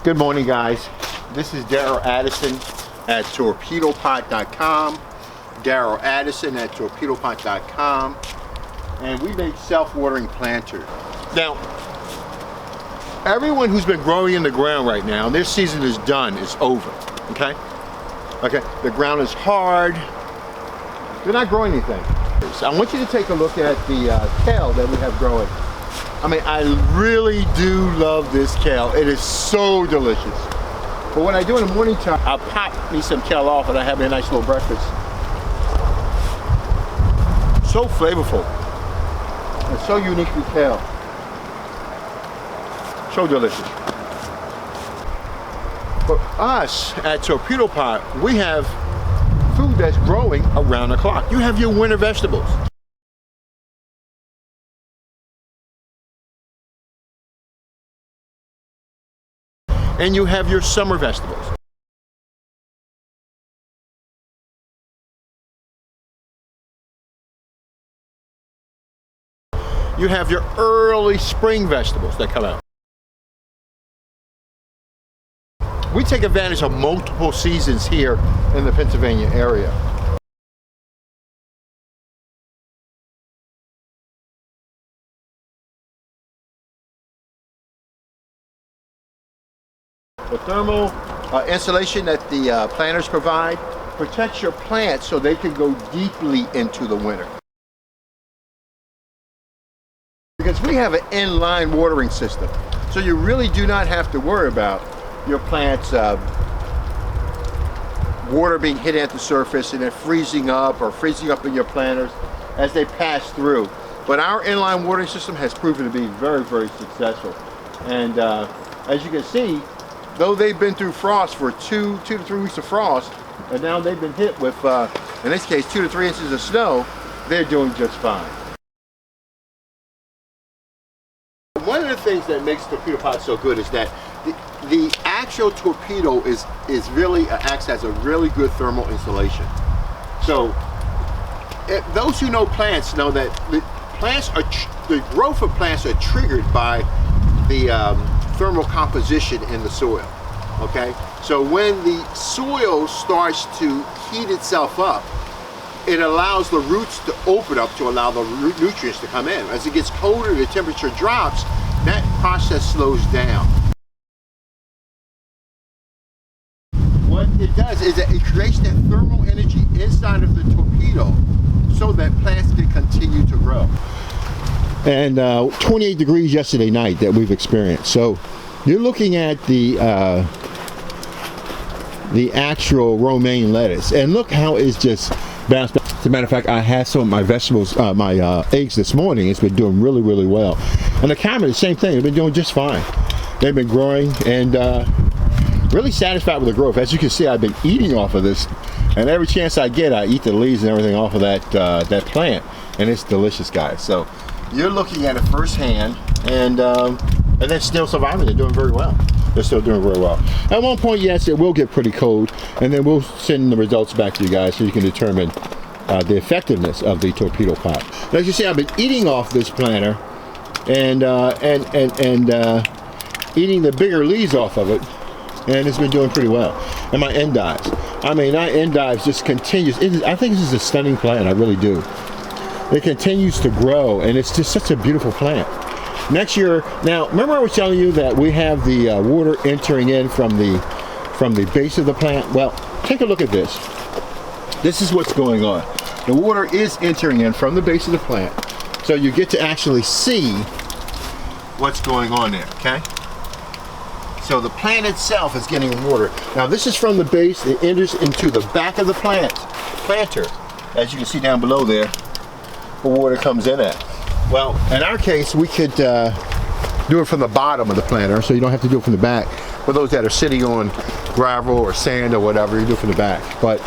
Good morning, guys. This is Darryl Addison at Torpedopot.com. Darryl Addison at Torpedopot.com. And we make self-watering planters. Now, everyone who's been growing in the ground right now, their season is done, it's over, okay? Okay, the ground is hard. They're not growing anything. So I want you to take a look at the kale that we have growing. I mean, I really do love this kale. It is so delicious. But when I do in the morning time, I'll pop me some kale off and I have me a nice little breakfast. So flavorful. It's so uniquely kale. So delicious. For us at Torpedopot, we have food that's growing around the clock. You have your winter vegetables. And you have your summer vegetables. You have your early spring vegetables that come out. We take advantage of multiple seasons here in the Pennsylvania area. The thermal insulation that the planters provide protects your plants so they can go deeply into the winter. Because we have an inline watering system, so you really do not have to worry about your plants water being hit at the surface and then freezing up in your planters as they pass through. But our inline watering system has proven to be very, very successful. And as you can see, though they've been through frost for two to 3 weeks of frost, and now they've been hit with, in this case, 2 to 3 inches of snow, they're doing just fine. One of the things that makes Torpedopot so good is that the actual torpedo is really acts as a really good thermal insulation. So those who know plants know that the growth of plants are triggered by the thermal composition in the soil. Okay, so when the soil starts to heat itself up, it allows the roots to open up to allow the root nutrients to come in. As it gets colder, the temperature drops, that process slows down. What it does is that it creates that thermal energy inside of the torpedo so that plants can continue to grow. And 28 degrees yesterday night that we've experienced. So you're looking at the actual romaine lettuce, and look how it's just bounced back. As a matter of fact, I had some of my vegetables, my eggs this morning. It's been doing really, really well. And the cabbage, the same thing. They've been doing just fine. They've been growing and really satisfied with the growth. As you can see, I've been eating off of this, and every chance I get, I eat the leaves and everything off of that plant, and it's delicious, guys. So you're looking at it firsthand, and they're still surviving. They're doing very well. They're still doing very well. At one point, yes, it will get pretty cold, and then we'll send the results back to you guys so you can determine the effectiveness of the Torpedopot. Now, as you see, I've been eating off this planter and eating the bigger leaves off of it, and it's been doing pretty well. And my endives. I mean, my endives just continues. I think this is a stunning plant. I really do. It continues to grow, and it's just such a beautiful plant. Next year, now remember I was telling you that we have the water entering in from the base of the plant? Well, take a look at this. This is what's going on. The water is entering in from the base of the plant, so you get to actually see what's going on there, okay? So the plant itself is getting water. Now this is from the base, it enters into the back of the planter. As you can see down below there, the water comes in at. Well, in our case, we could do it from the bottom of the planter, so you don't have to do it from the back. For those that are sitting on gravel or sand or whatever, you do it from the back. But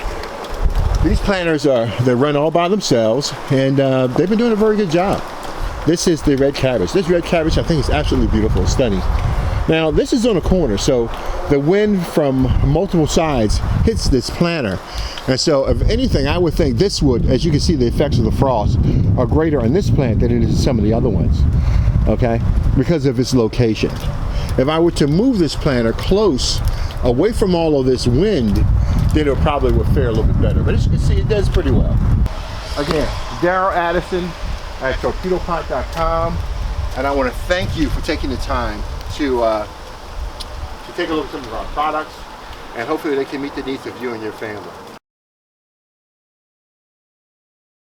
these planters they run all by themselves, and they've been doing a very good job. This is the red cabbage. This red cabbage, I think, is absolutely beautiful, stunning. Now, this is on a corner, so the wind from multiple sides hits this planter. And so, if anything, I would think this would, as you can see, the effects of the frost are greater on this plant than it is some of the other ones, okay, because of its location. If I were to move this planter close away from all of this wind, then it probably would fare a little bit better. But as you can see, it does pretty well. Again, Daryl Addison at Torpedopot.com, and I want to thank you for taking the time to take a look at some of our products, and hopefully they can meet the needs of you and your family.